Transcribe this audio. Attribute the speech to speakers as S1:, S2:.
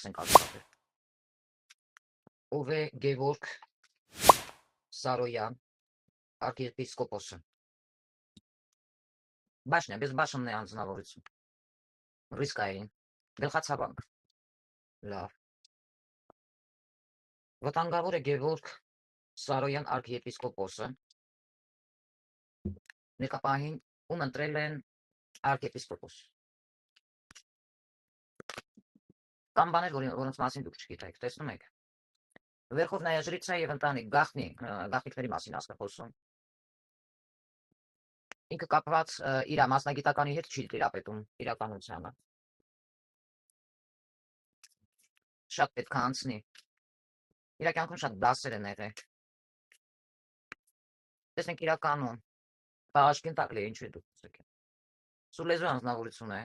S1: ենք արտադրել։ Ով է Գևորգ Սարոյան, arciepiscopos-ը։ Բաշնա, без բաշնն է անձնավորություն։ Ռիսկային, գլխացավանք։ Լավ։ Վտանգավոր է Գևորգ Սարոյան arciepiscopos-ը։ Ներկապահին ում ընտրել են arciepiscopos։ Կամ բաներ, որոնց մասին դուք չգիտեք, տեսնում եք։ Վերխովնայա ժրիցա եւ ընտանիք գաղտնիքների մասին ասում խոսում։ Ինքը կապված իր մասնագիտականի հետ չի տիրապետում իրականությանը։ Շատ պետք է անցնի։ Իր կյանքում շատ դասեր են եղել։ Տեսնենք իրականում բաժկին տակլի ինչու է դուք։ Սուր լեզու անձնավորություն է,